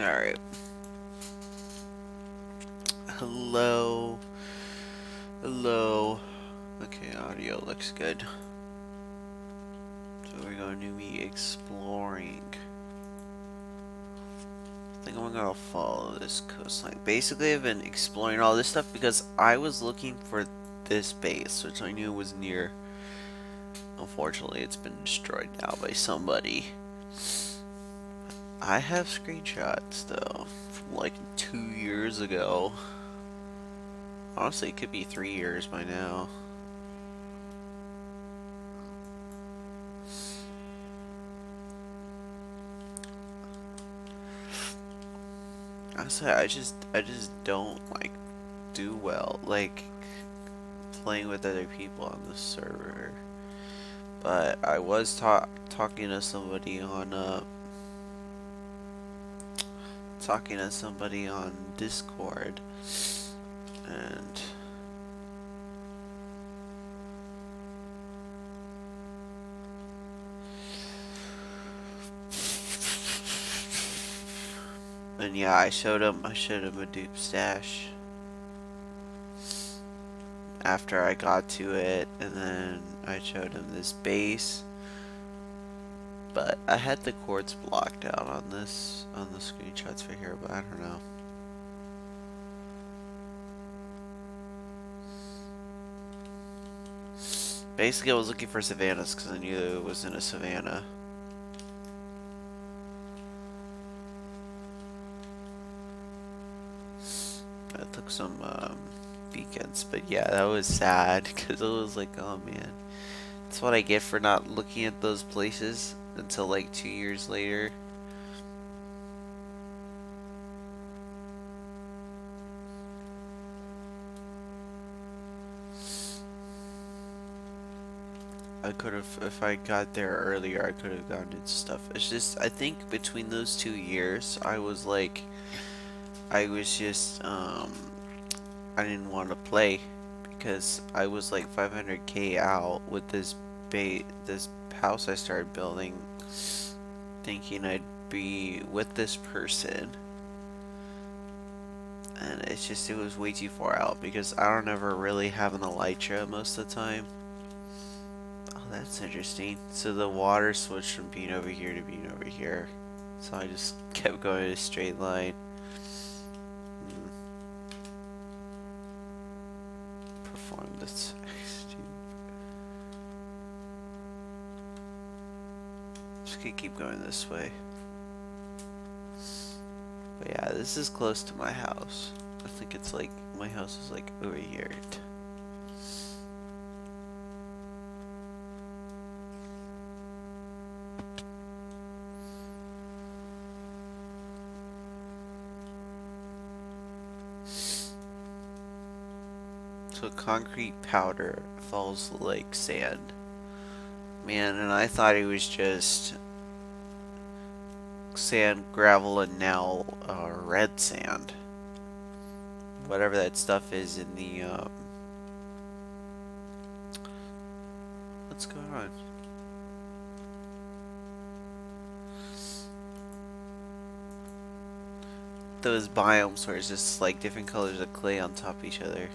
Alright. Hello. Hello. Okay, audio looks good. So we're going to be exploring. I think I'm gonna follow this coastline. Basically, I've been exploring all this stuff because I was looking for this base, which I knew was near. Unfortunately, it's been destroyed now by somebody. I have screenshots though from like 2 years ago. Honestly, it could be 3 years by now. Honestly, I just don't like do well like playing with other people on the server. But I was talking to somebody on Discord, and yeah, I showed him a dupe stash after I got to it, and then I showed him this base. But I had the cords blocked out on the screenshots for here, but I don't know. Basically, I was looking for savannas because I knew it was in a savanna. I took some beacons, but yeah, that was sad because it was like, oh man, that's what I get for not looking at those places until like 2 years later. I could have, if I got there earlier, I could have gotten into stuff. It's just, I think between those 2 years, I was just, I didn't want to play because I was like 500k out with this house I started building, thinking I'd be with this person. And it's just, it was way too far out because I don't ever really have an elytra most of the time. That's interesting. So the water switched from being over here to being over here. So I just kept going in a straight line. Perform this. Just gonna keep going this way. But yeah, this is close to my house. I think it's like, my house is like over here. So concrete powder falls like sand. Man, and I thought it was just sand, gravel, and now red sand. Whatever that stuff is in the what's going on? Those biomes where it's just like different colors of clay on top of each other.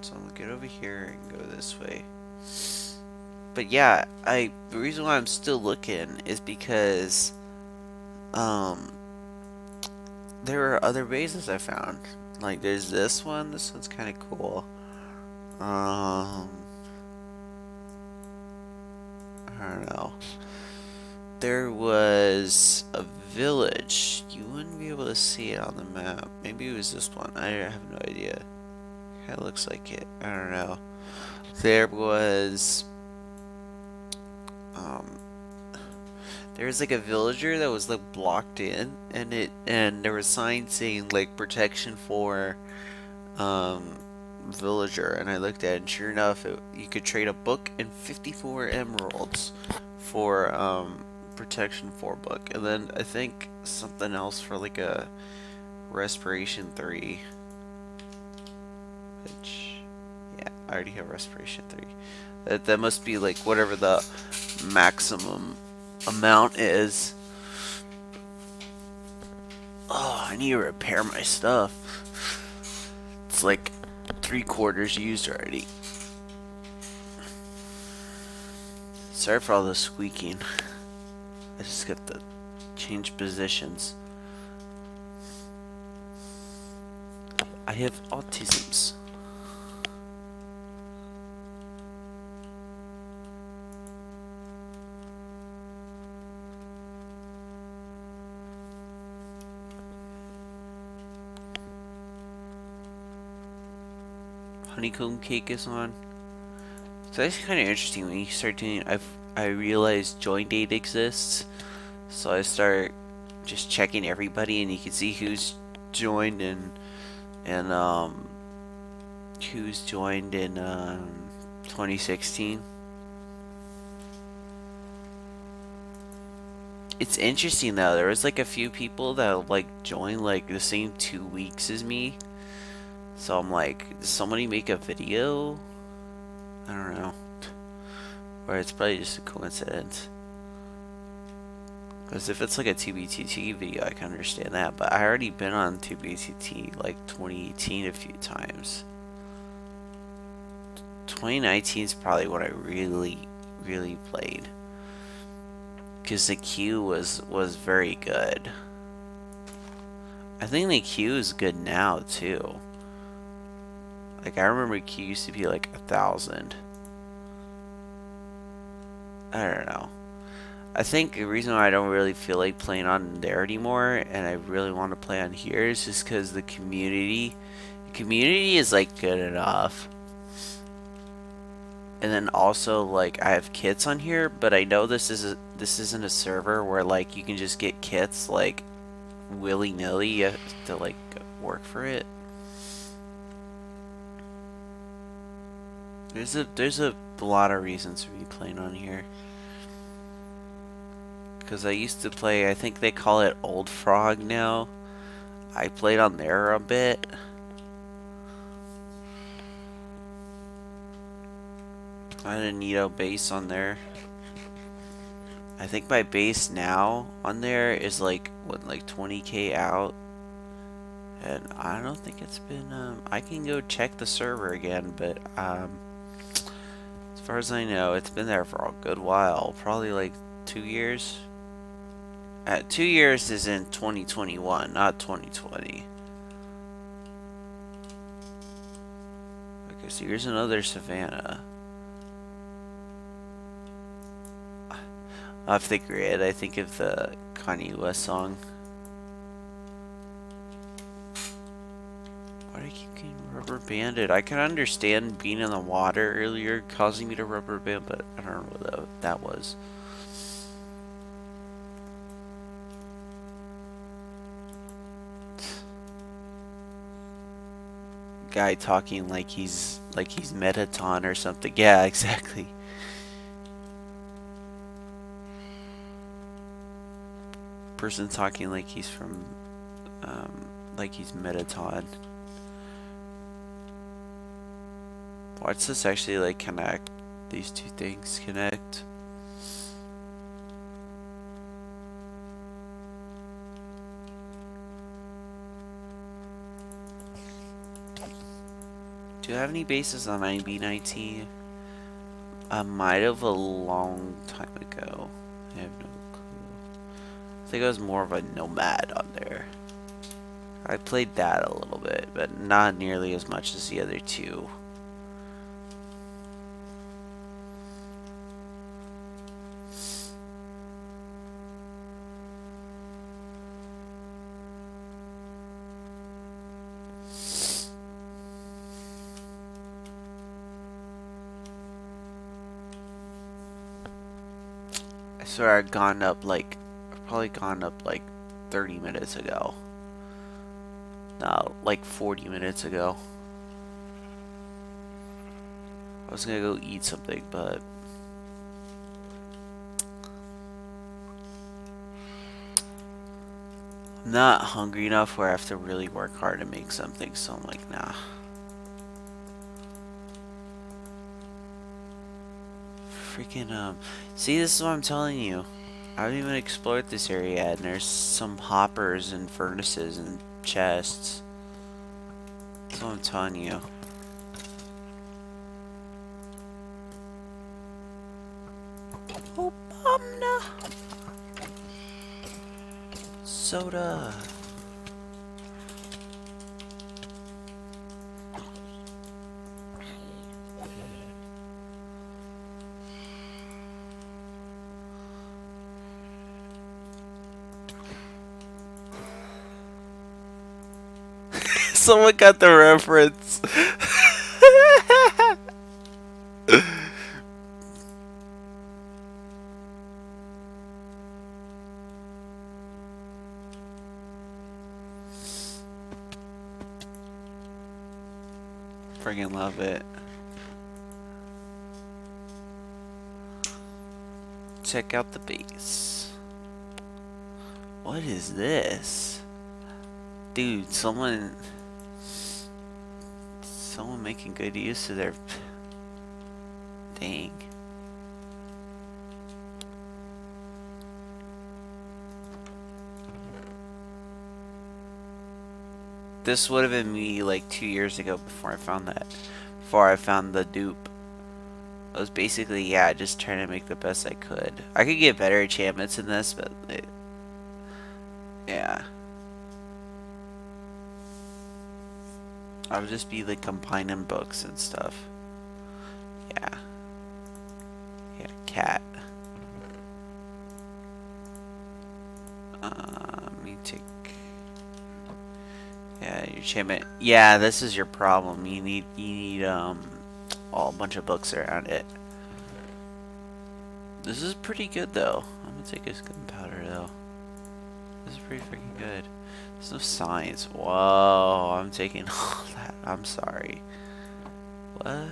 So I'm gonna get over here and go this way. But yeah, the reason why I'm still looking is because there are other bases I found. Like there's this one's kind of cool. I don't know. There was a village. You wouldn't be able to see it on the map. Maybe it was this one. I have no idea. It looks like it. I don't know. There was there was like a villager that was like blocked in, and there was signs saying like protection for villager, and I looked at it, and sure enough, you could trade a book and 54 emeralds for Protection 4 book, and then I think something else for like a Respiration 3. Which, yeah, I already have Respiration 3. That must be like whatever the maximum amount is. Oh, I need to repair my stuff. It's like 3/4 used already. Sorry for all the squeaking. I just got to change positions. I have autisms. Honeycomb cake is on. So that's kind of interesting when you start doing. I realized join date exists, so I start just checking everybody, and you can see who's joined and who's joined in 2016. It's interesting though. There was like a few people that like joined like the same 2 weeks as me. So I'm like, did somebody make a video? I don't know. Or it's probably just a coincidence. Because if it's like a 2BTT video, I can understand that. But I already been on 2BTT like 2018 a few times. 2019 is probably what I really played. Because the queue was very good. I think the queue is good now too. Like I remember queue used to be like 1,000. I don't know. I think the reason why I don't really feel like playing on there anymore, and I really want to play on here, is just because the community is like good enough. And then also like I have kits on here, but I know this isn't a server where like you can just get kits like willy-nilly. You have to like work for it. There's a lot of reasons for me playing on here. Because I used to play, I think they call it Old Frog now. I played on there a bit. I had a Nito base on there. I think my base now on there is like, what, like 20k out? And I don't think it's been, I can go check the server again, but, as far as I know, it's been there for a good while. Probably like 2 years. 2 years is in 2021, not 2020. Okay, so here's another Savannah. Off the grid, I think of the Kanye West song. Why do I keep getting rubber banded? I can understand being in the water earlier causing me to rubber band, but I don't know what that was. Guy talking like he's Metaton or something. Yeah, exactly. Person talking like he's from like he's Metaton. Watch this actually like connect. These two things connect. Do you have any bases on IB19? I might have a long time ago. I have no clue. I think I was more of a nomad on there. I played that a little bit, but not nearly as much as the other two. I swear I'd gone up like, probably gone up like 30 minutes ago. No, like 40 minutes ago. I was gonna go eat something, but not hungry enough where I have to really work hard to make something, so I'm like, nah. Freaking, see, this is what I'm telling you. I haven't even explored this area yet, and there's some hoppers and furnaces and chests. That's what I'm telling you. Obama. Soda. Someone got the reference. Friggin' love it. Check out the base. What is this? Dude, someone making good use of their... Dang. This would have been me like 2 years ago before I found that. Before I found the dupe. I was basically, yeah, just trying to make the best I could. I could get better enchantments in this, but yeah. I would just be like combining books and stuff. Yeah. Yeah, cat. Let me take... Yeah, your enchantment. Yeah, this is your problem. You need a bunch of books around it. This is pretty good though. I'm gonna take his gunpowder though. This is pretty freaking good. There's no science. Whoa, I'm taking all that. I'm sorry. What?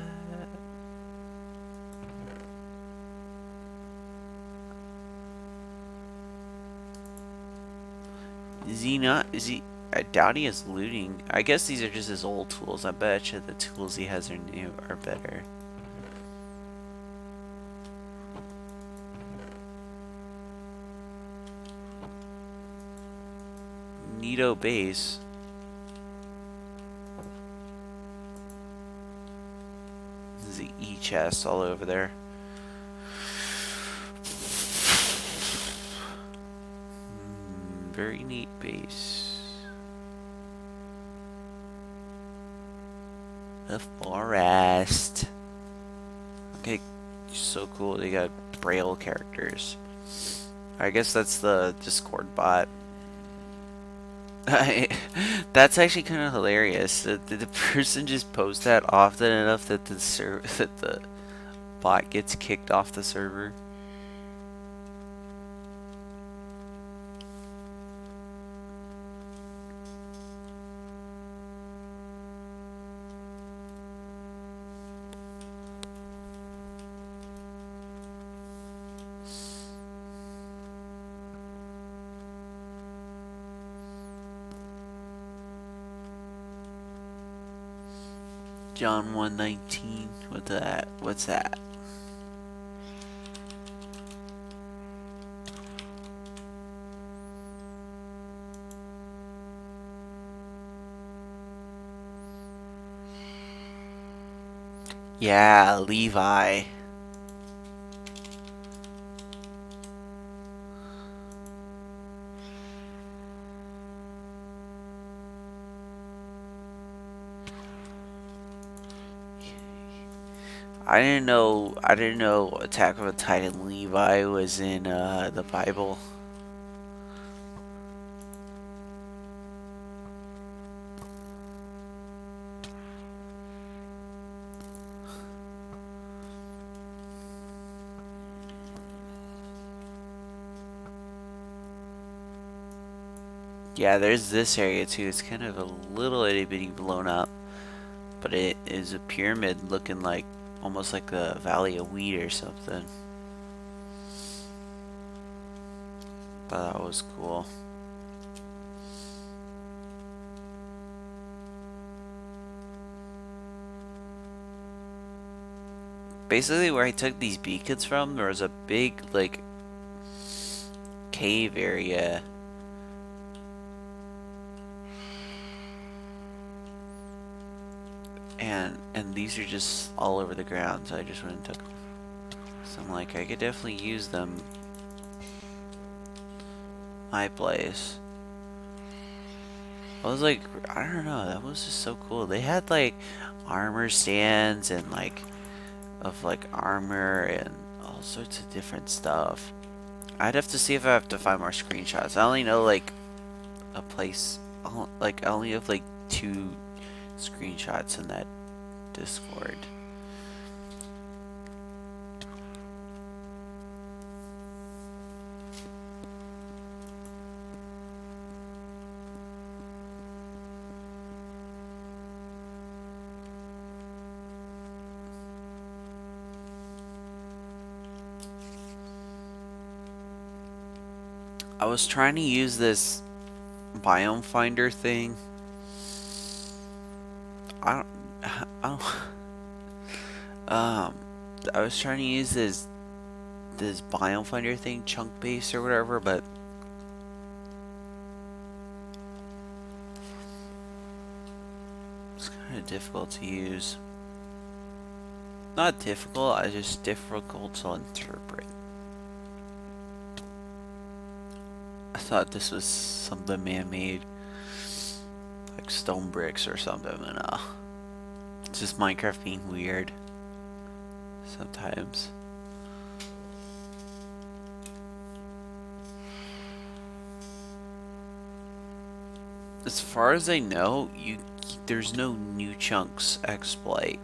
Is he not? Is he? I doubt he is looting. I guess these are just his old tools. I bet you the tools he has are new, are better. Neato base. There's the E-chest all over there. Very neat base. The forest. Okay, so cool. They got Braille characters. I guess that's the Discord bot. That's actually kind of hilarious. Did the person just post that often enough that the bot gets kicked off the server? John 1:19. What's that? What's that? Yeah, Levi. I didn't know Attack of a Titan Levi was in the Bible. Yeah, there's this area too. It's kind of a little itty bitty blown up, but it is a pyramid looking like almost like the Valley of Wheat or something. But that was cool. basically where I took these beacons from, there was a big, like, cave area. And these are just all over the ground, so I just went and took them. So I'm like, I could definitely use them my place. I was like, I don't know, that was just so cool. They had like armor stands and like armor and all sorts of different stuff. I'd have to see if I have to find more screenshots. I only know like a place, like I only have like 2 screenshots in that Discord. I was trying to use this biome finder thing. I was trying to use this biome finder thing, chunk base or whatever, but it's kind of difficult to use. Not difficult, I just difficult to interpret. I thought this was something man-made, like stone bricks or something, and it's just Minecraft being weird sometimes. As far as I know, there's no new chunks exploit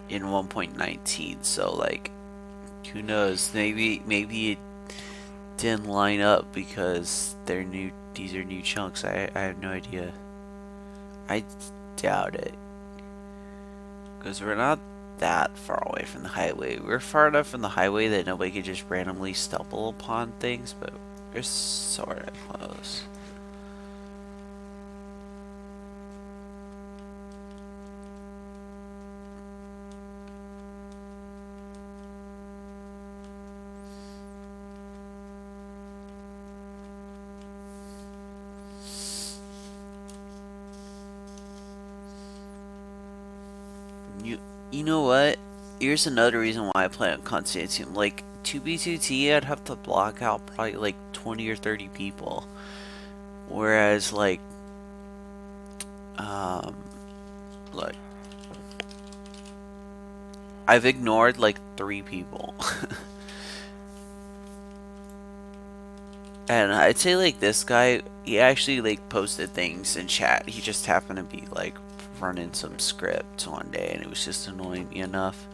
in 1.19, so like, who knows? Maybe it didn't line up because they're new. These are new chunks. I have no idea. I doubt it, because we're not that far away from the highway. We're far enough from the highway that nobody could just randomly stumble upon things, but we're sort of close. You know what? Here's another reason why I play on Constantiam. Like, 2B2T, I'd have to block out probably like 20 or 30 people. Whereas, like, look, I've ignored like 3 people. And I'd say like this guy, he actually like posted things in chat. He just happened to be like running some scripts one day and it was just annoying me enough.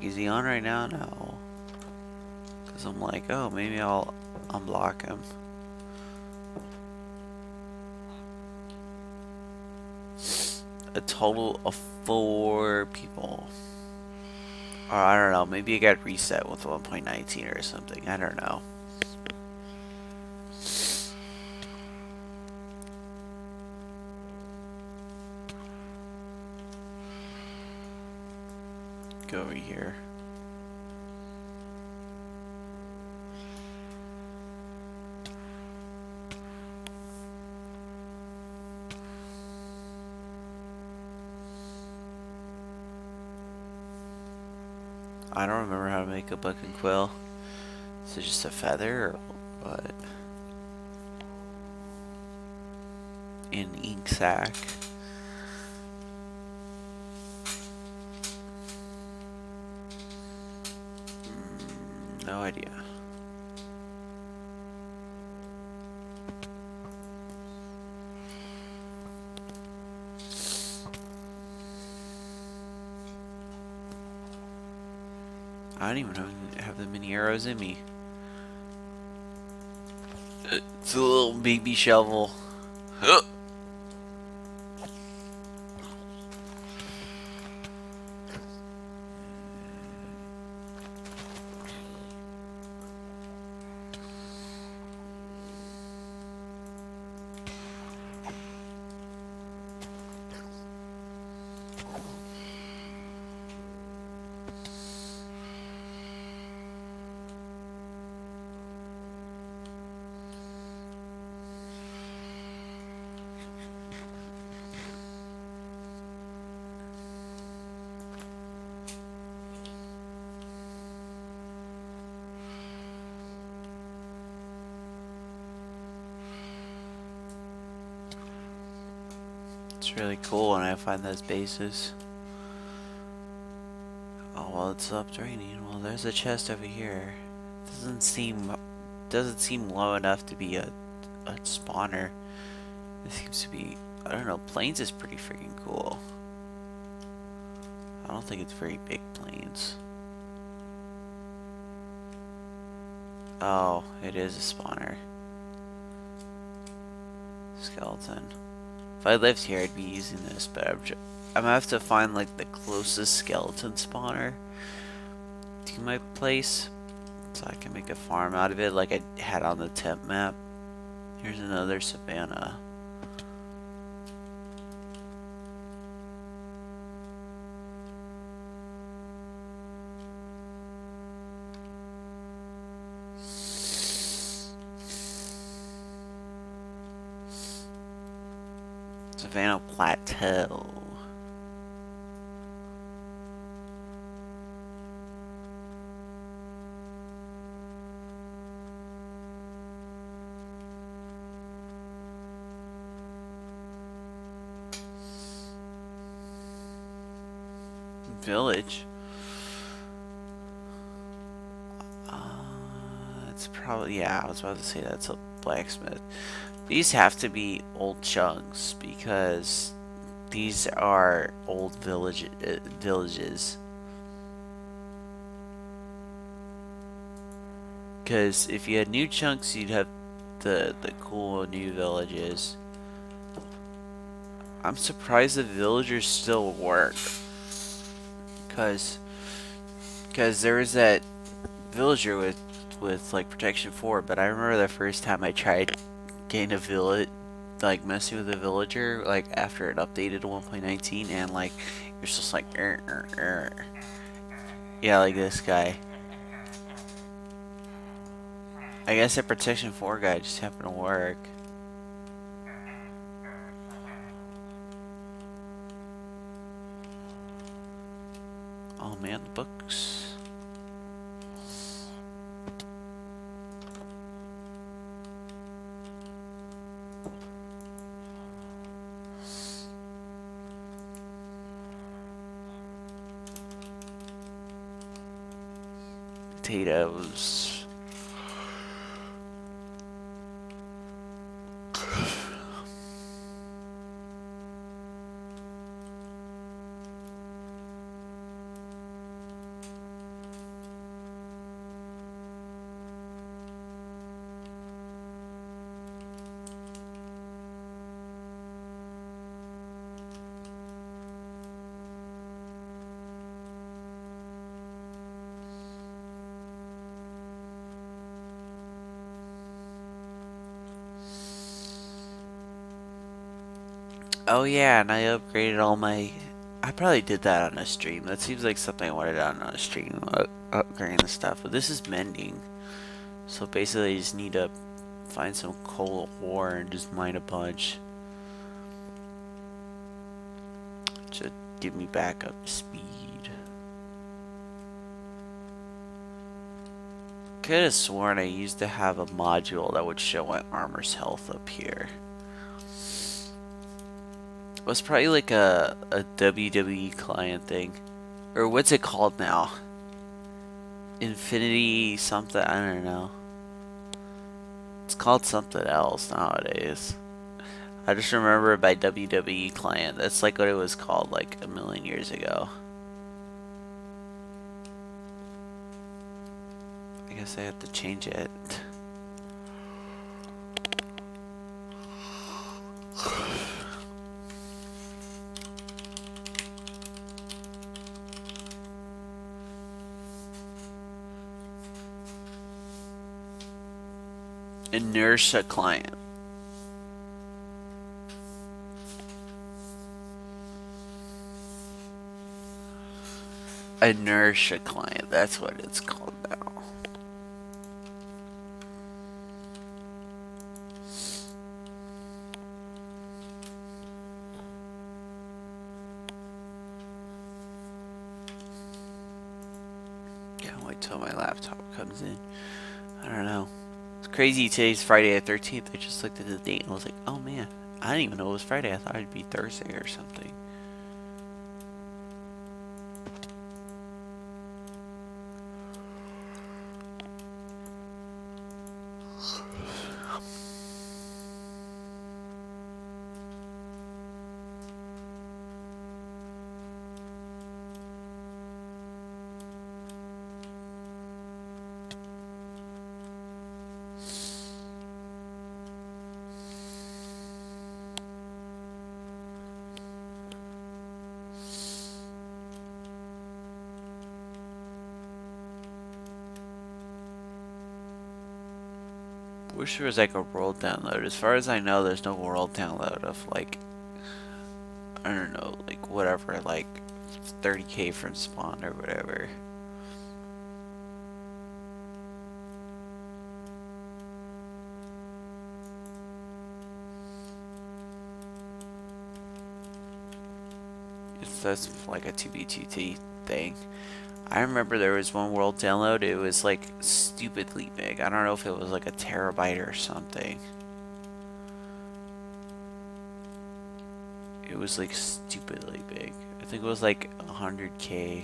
Is he on right now? No. Because I'm like, oh, maybe I'll unblock him. A total of 4 people. Or I don't know, maybe it got reset with 1.19 or something. I don't know. Go over here. I don't remember how to make a book and quill. Is it just a feather or what? In ink sac. No idea. I don't even have the mini arrows in me. It's a little baby shovel. It's really cool when I find those bases. Oh well, it stopped raining. Well, there's a chest over here. Doesn't seem low enough to be a spawner. It seems to be, I don't know. Plains is pretty freaking cool. I don't think it's very big plains. Oh, it is a spawner. Skeleton. If I lived here, I'd be using this, but I'm gonna have to find like the closest skeleton spawner to my place, so I can make a farm out of it, like I had on the temp map. Here's another savannah. Savannah Plateau. Village. It's probably, yeah, I was about to say that's a blacksmith. These have to be old chunks because these are old villages. Because if you had new chunks, you'd have the cool new villages. I'm surprised the villagers still work. Because there was that villager with like protection 4, but I remember the first time I tried getting a village, like messing with a villager, like after it updated to 1.19, and like you're just like yeah, like this guy. I guess that protection 4 guy just happened to work. Oh man, the books. Potatoes. Oh yeah, and I upgraded all my... I probably did that on a stream. That seems like something I would have done on a stream, upgrading the stuff. But this is mending. So basically I just need to find some coal ore and just mine a bunch. To get me back up to speed. Could have sworn I used to have a module that would show my armor's health up here. It was probably like a WWE client thing. Or what's it called now? Infinity something, I don't know. It's called something else nowadays. I just remember by WWE client. That's like what it was called like a million years ago. I guess I have to change it. Inertia client. Inertia client, that's what it's called now. Can't wait till my laptop comes in. I don't know. It's crazy, today's Friday the 13th. I just looked at the date and I was like, oh man, I didn't even know it was Friday. I thought it'd be Thursday or something. Wish there was like a world download. As far as I know, there's no world download of like, I don't know, like whatever, like 30K from Spawn or whatever. That's like a 2B2T thing. I remember there was one world download, it was like stupidly big. I don't know if it was like a terabyte or something. It was like stupidly big. I think it was like 100K.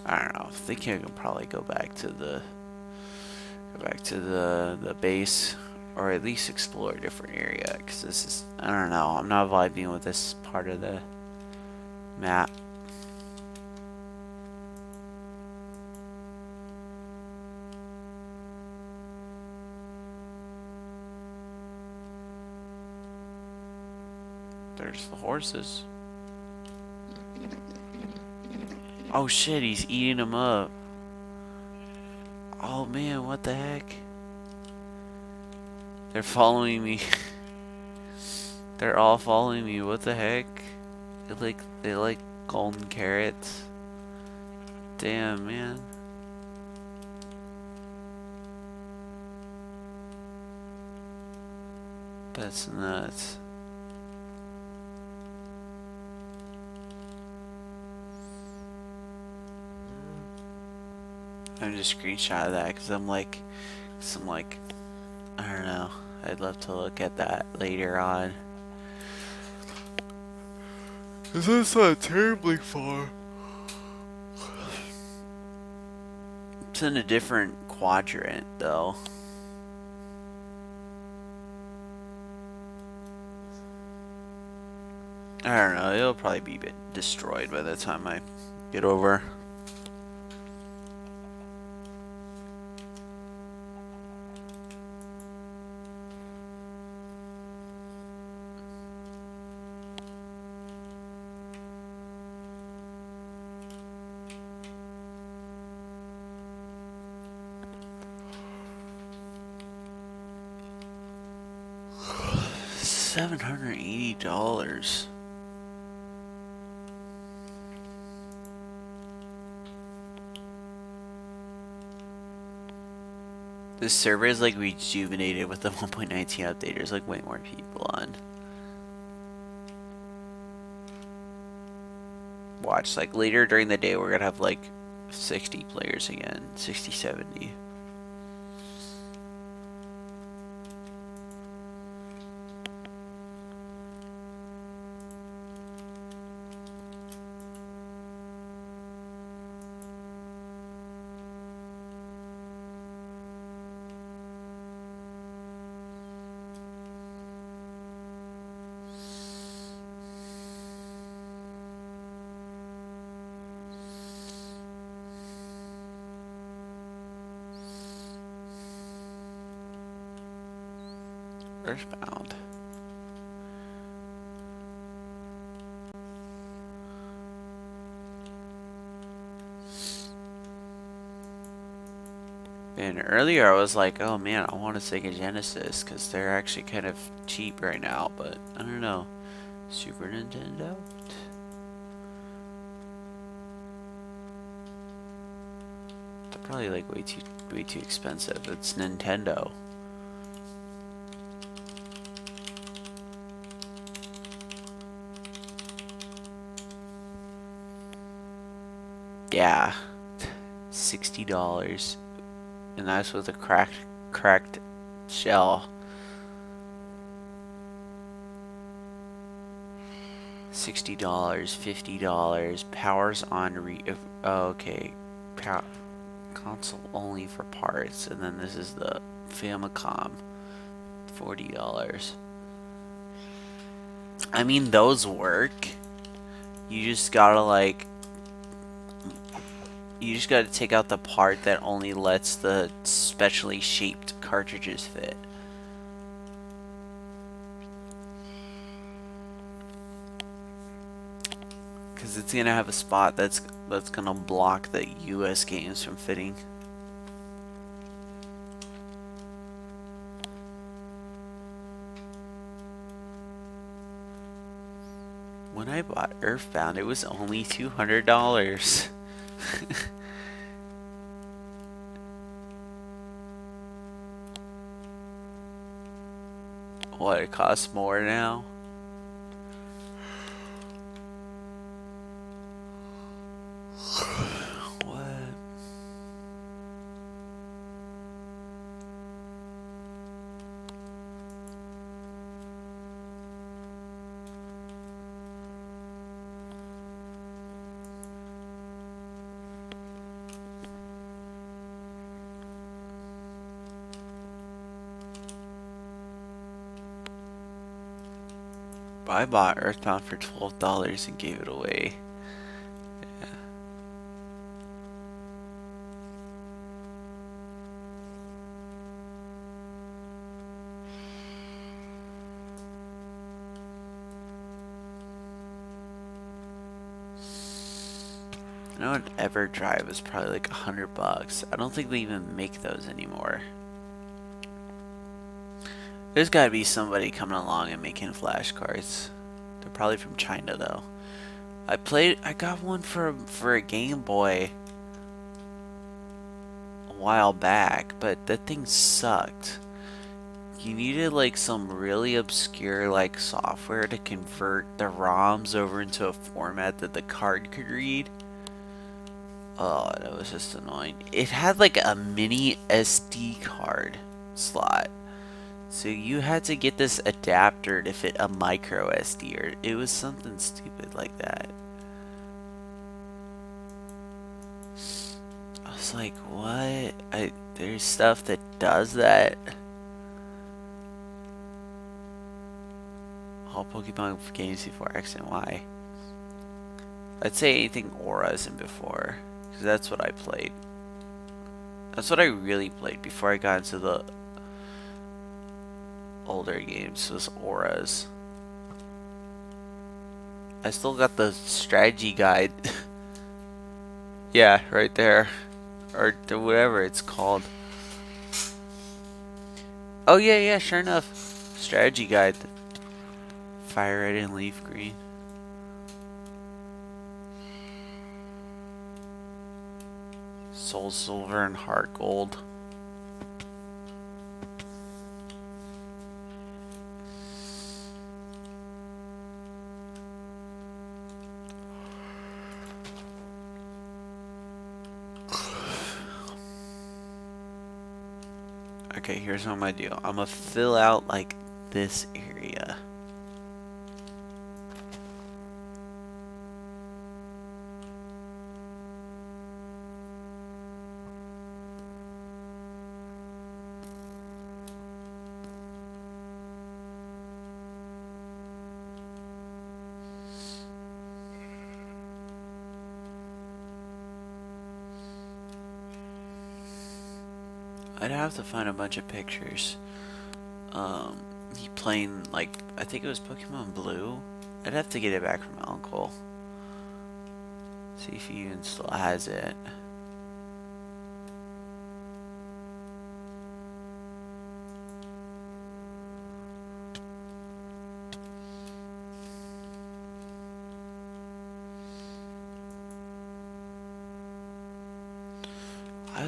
I don't know. I think I can probably go back to the base, or at least explore a different area, because this is, I don't know, I'm not vibing with this part of the map. There's the horses. Oh shit, he's eating them up. Oh man, what the heck? They're following me. They're all following me. What the heck? They like golden carrots. Damn, man. That's nuts. I'm just screenshot of that because I'm like, I don't know. I'd love to look at that later on. Cause that's not terribly far. It's in a different quadrant though. I don't know. It'll probably be a bit destroyed by the time I get over. $780. This server is like rejuvenated with the 1.19 update. There's like way more people on. Watch, like later during the day we're gonna have like 60 players again. 60, 70. Earthbound. And earlier I was like, oh man, I want a Sega Genesis because they're actually kind of cheap right now, but I don't know. Super Nintendo? They're probably like way too expensive. It's Nintendo. Yeah. $60. And that's with a cracked shell. $60, $50. Powers on oh, okay. Console only for parts. And then this is the Famicom. $40. I mean, those work. You just gotta like... You just gotta take out the part that only lets the specially shaped cartridges fit. Because it's gonna have a spot that's gonna block the US games from fitting. When I bought Earthbound, it was only $200. What, it costs more now? What? I bought Earthbound for $12 and gave it away. Yeah. I know an EverDrive is probably like $100. I don't think they even make those anymore. There's gotta be somebody coming along and making flashcards. They're probably from China though. I got one for a Game Boy a while back, but that thing sucked. You needed like some really obscure like software to convert the ROMs over into a format that the card could read. Oh, that was just annoying. It had like a mini SD card slot. So you had to get this adapter to fit a micro SD, or it was something stupid like that. I was like, what? There's stuff that does that. All Pokemon games before X and Y. I'd say anything Aura's in before, because that's what I played. That's what I really played before I got into the older games, was Auras. I still got the strategy guide. Yeah, right there. Or whatever it's called. Oh yeah, sure enough. Strategy guide. Fire red and leaf green. Soul silver and heart gold. Okay, here's what I'm gonna do. I'm gonna fill out like this area. I'd have to find a bunch of pictures. He playing, like, I think it was Pokemon Blue. I'd have to get it back from my uncle. See if he even still has it.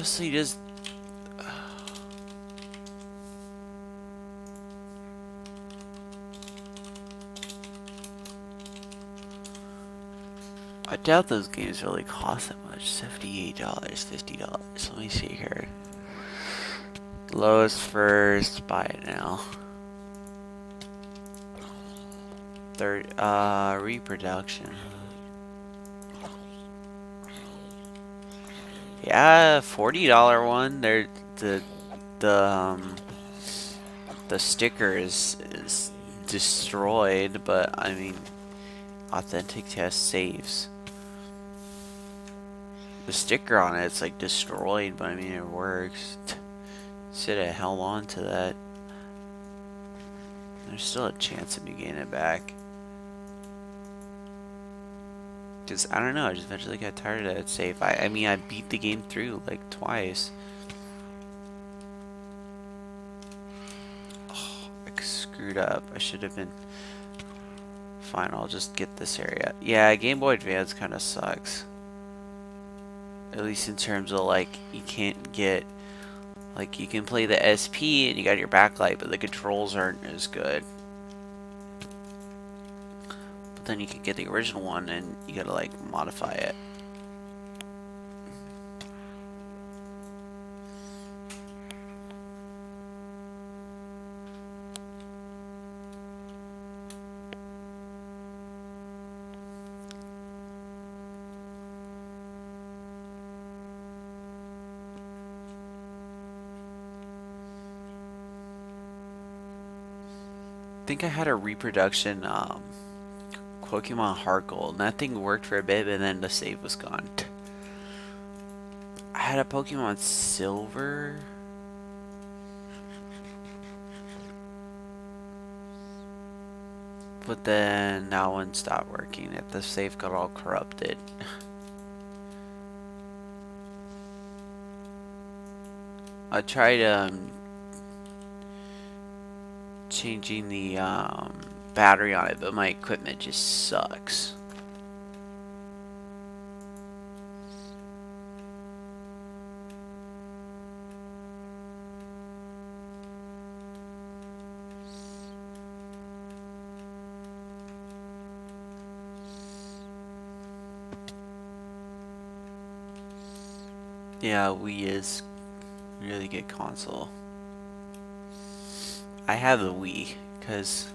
honestly just I doubt those games really cost that much. $78, $50. Let me see here. Lowest first, buy it now. Third, reproduction. Yeah, $40 one. They're the sticker is destroyed, but I mean, authentic test saves. The sticker on it's like destroyed, but I mean it works. Should have held on to that. There's still a chance of me getting it back. Cause I don't know, I just eventually got tired of that save. I mean I beat the game through like twice. Oh, I screwed up. I should have been fine. I'll just get this area. Yeah, Game Boy Advance kind of sucks. At least in terms of like you can't get like you can play the SP and you got your backlight, but the controls aren't as good. But then you can get the original one and you gotta like modify it. I think I had a reproduction Pokemon Heart Gold, and that thing worked for a bit, and then the save was gone. I had a Pokemon Silver. But then that one stopped working. The save got all corrupted. I tried changing the battery on it, but my equipment just sucks. Yeah, Wii is a really good console. I have the Wii because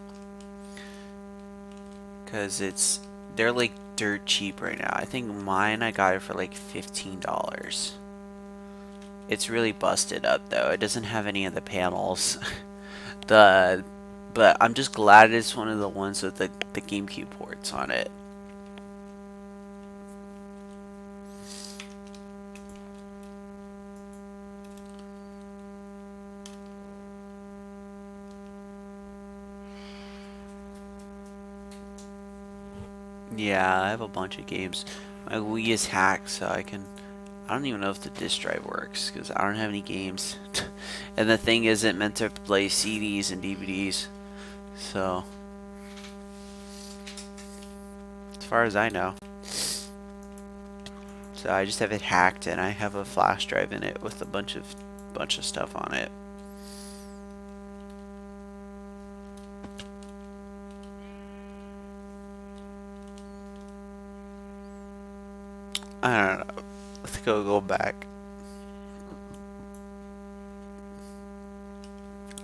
they're like dirt cheap right now. I think mine I got it for like $15. It's really busted up though. It doesn't have any of the panels. But I'm just glad it's one of the ones with the GameCube ports on it. Yeah, I have a bunch of games. My Wii is hacked, so I don't even know if the disk drive works, because I don't have any games. And the thing isn't meant to play CDs and DVDs. So, as far as I know. So I just have it hacked, and I have a flash drive in it with a bunch of stuff on it. I don't know. Let's go back.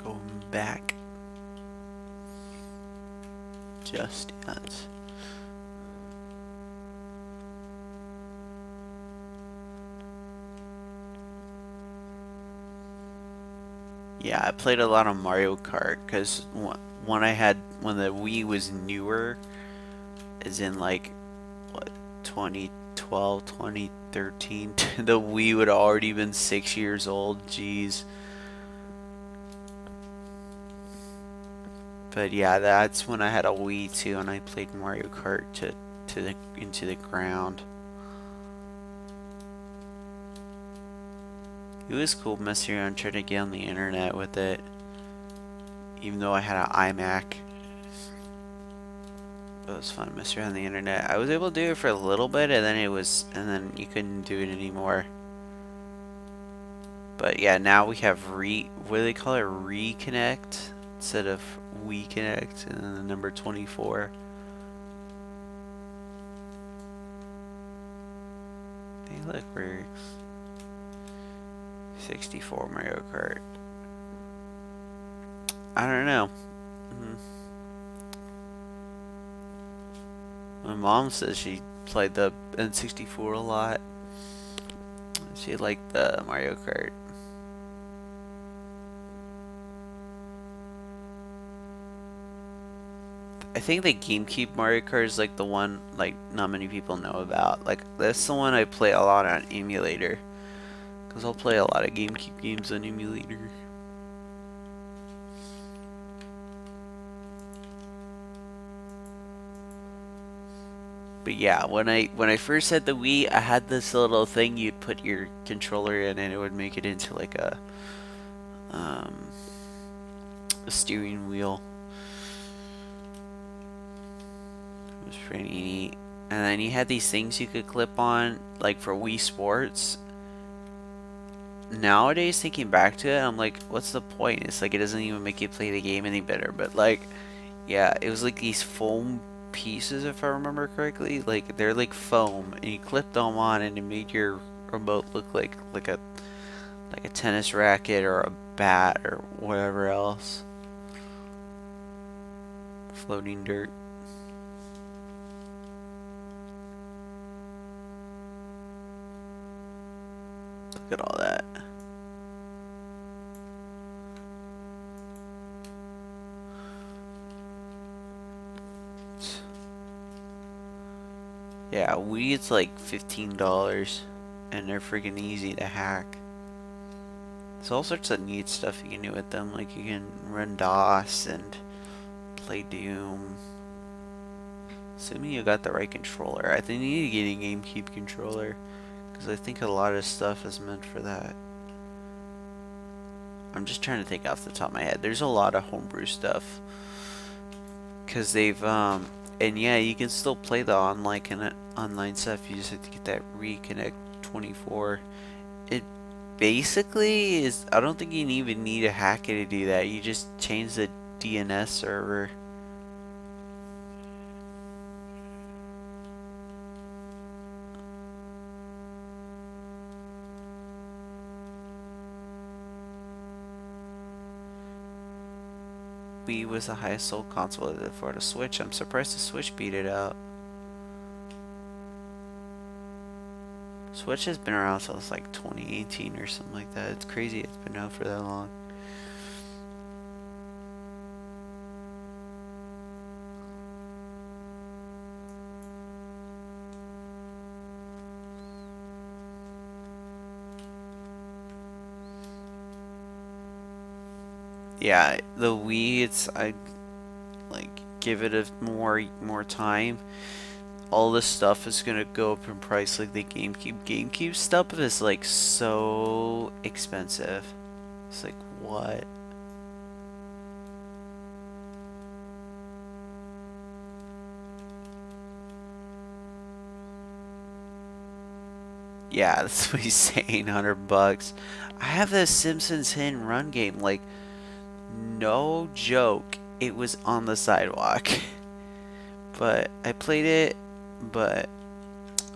Going back. Just Dance. Yeah, I played a lot of Mario Kart because when the Wii was newer, as in like what 2012, 2013, the Wii would already been 6 years old. Jeez. But yeah, that's when I had a Wii too, and I played Mario Kart into the ground. It was cool messing around trying to get on the internet with it, even though I had an iMac. It was fun messing around the internet. I was able to do it for a little bit, and then you couldn't do it anymore. But yeah, now we have what do they call it? Reconnect instead of we connect, and then the number 24. Hey, look, we're 64 Mario Kart. I don't know. My mom says she played the N64 a lot. She liked the Mario Kart. I think the GameCube Mario Kart is like the one like not many people know about. Like that's the one I play a lot on emulator. Cause I'll play a lot of GameCube games on emulator. But yeah, when I first had the Wii, I had this little thing you'd put your controller in, and it would make it into like a steering wheel. It was pretty neat. And then you had these things you could clip on, like for Wii Sports. Nowadays, thinking back to it, I'm like, what's the point? It's like it doesn't even make you play the game any better. But like, yeah, it was like these foam pieces, if I remember correctly. Like they're like foam, and you clipped them on, and it made your remote look like a tennis racket or a bat or whatever else. Floating dirt. Look at all that. Yeah, Wii it's like $15 and they're freaking easy to hack. There's all sorts of neat stuff you can do with them, like you can run DOS and play Doom. Assuming you got the right controller. I think you need to get a GameCube controller, because I think a lot of stuff is meant for that. I'm just trying to think off the top of my head. There's a lot of homebrew stuff, because they've and yeah, you can still play the online stuff. You just have to get that Reconnect 24. It basically is. I don't think you even need a hacker to do that. You just change the DNS server. Wii was the highest sold console for the Switch. I'm surprised the Switch beat it out. Switch has been around since like 2018 or something like that. It's crazy it's been out for that long. Yeah, the Wii, I like give it a more time. All this stuff is gonna go up in price like the GameCube. GameCube stuff is like so expensive. It's like what? Yeah, that's what he's saying. $100. I have the Simpsons Hit and Run game. Like, no joke. It was on the sidewalk. But I played it, but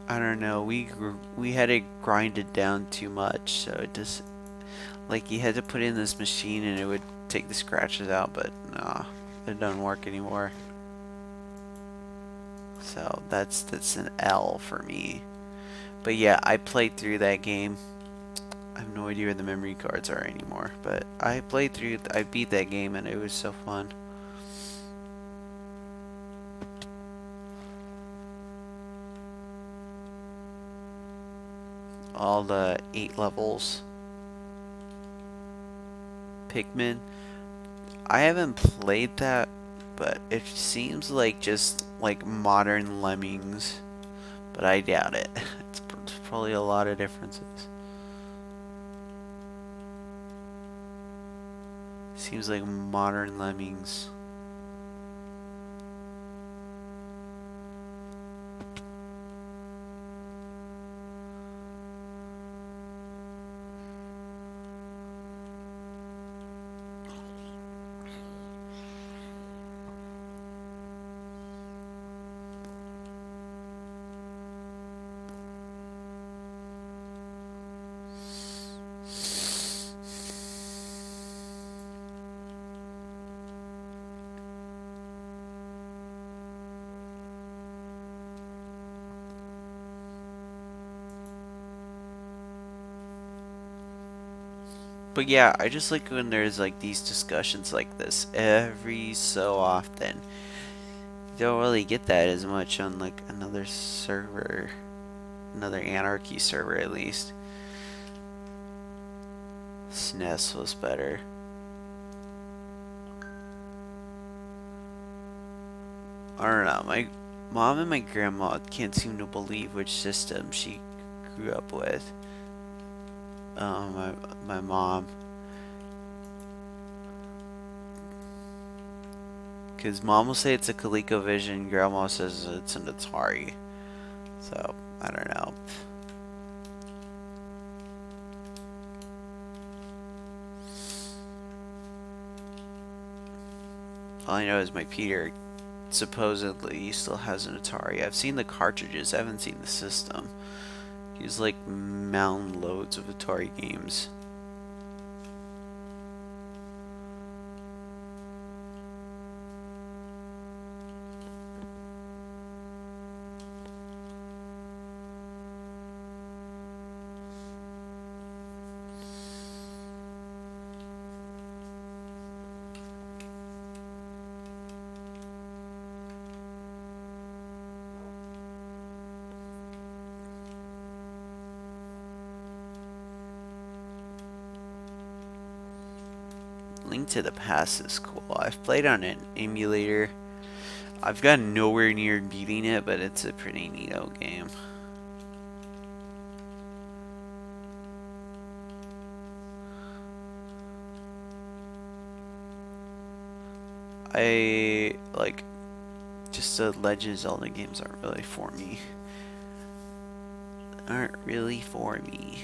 I don't know. We had it grinded down too much, so it just like you had to put in this machine and it would take the scratches out. But nah, it doesn't work anymore. So that's an L for me. But yeah, I played through that game. I have no idea where the memory cards are anymore, but I beat that game and it was so fun. All the 8 levels. Pikmin. I haven't played that, but it seems like just like modern Lemmings, but I doubt it. It's probably a lot of differences. Seems like modern Lemmings. But yeah, I just like when there's like these discussions like this every so often. You don't really get that as much on like another server, another Anarchy server at least. SNES was better. I don't know, my mom and my grandma can't seem to believe which system she grew up with. My mom. Because mom will say it's a ColecoVision, grandma says it's an Atari. So, I don't know. All I know is my Peter supposedly still has an Atari. I've seen the cartridges, I haven't seen the system. He's like mountain loads of Atari games. Link to the Past is cool. I've played on an emulator. I've gotten nowhere near beating it, but it's a pretty neato game. I like just the Legend of Zelda games aren't really for me. Aren't really for me.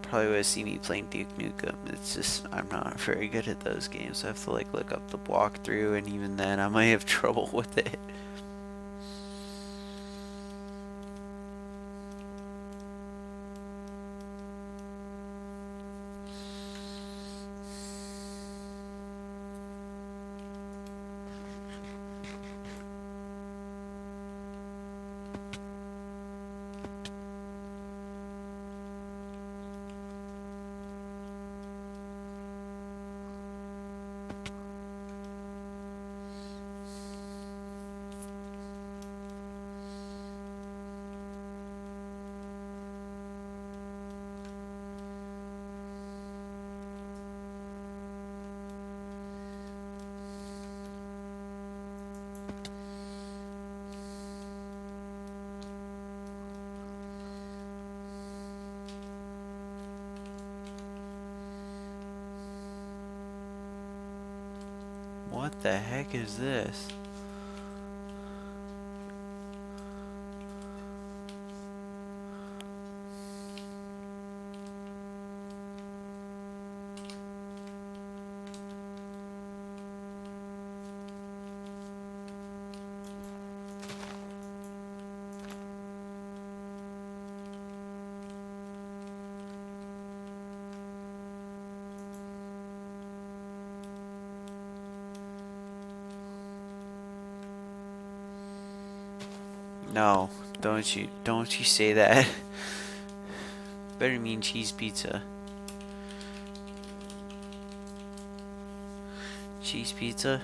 Probably would see me playing Duke Nukem. It's just I'm not very good at those games. I have to like look up the walkthrough, and even then I might have trouble with it. What the heck is this? No, don't you say that. Better mean cheese pizza. Cheese pizza?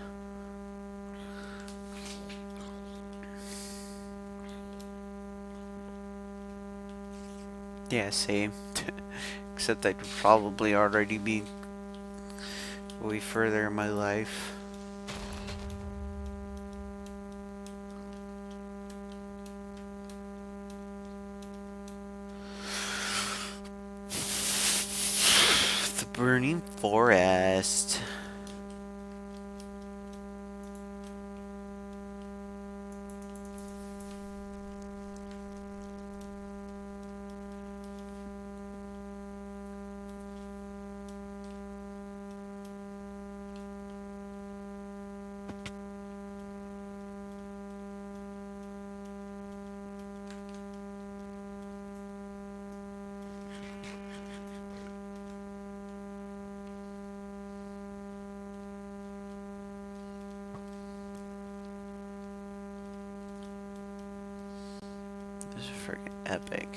Yeah, same. Except I'd probably already be way further in my life. Burning forest. This is freaking epic.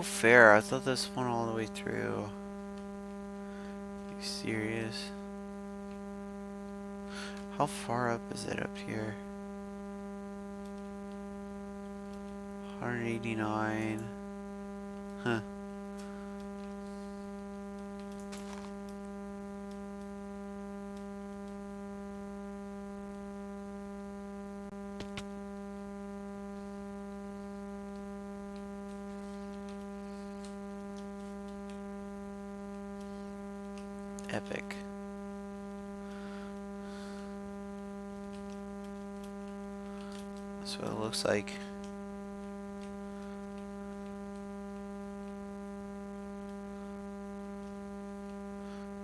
No fair, I thought this went all the way through. Are you serious? How far up is it up here? 189. Huh. Epic. That's what it looks like.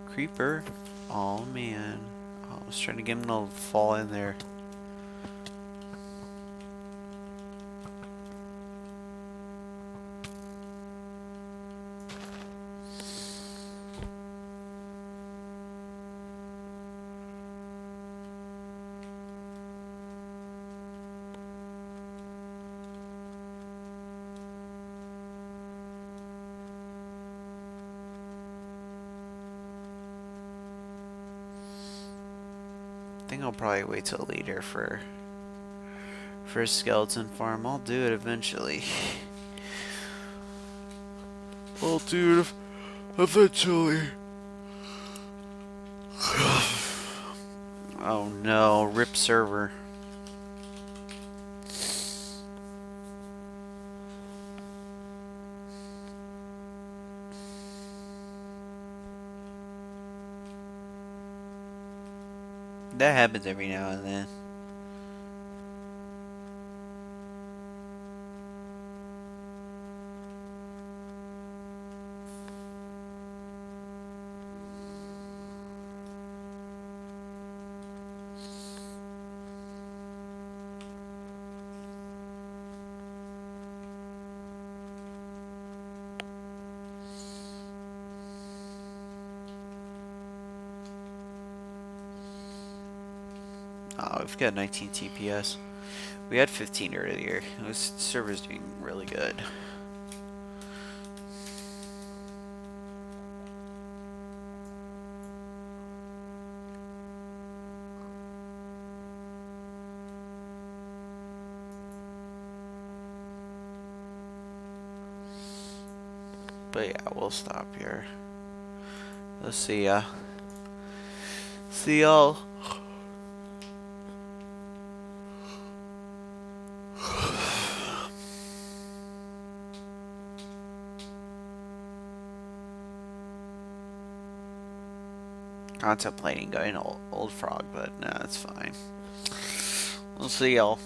Creeper. Oh man. I was trying to get him to fall in there. I think I'll probably wait till later for a skeleton farm. I'll do it eventually. I'll do it eventually. Oh no, rip server. That happens every now and then. Oh, we've got 19 TPS. We had 15 earlier. This server's doing really good. But yeah, we'll stop here. Let's see ya. See y'all. Contemplating going old frog, but nah, it's fine. We'll see y'all.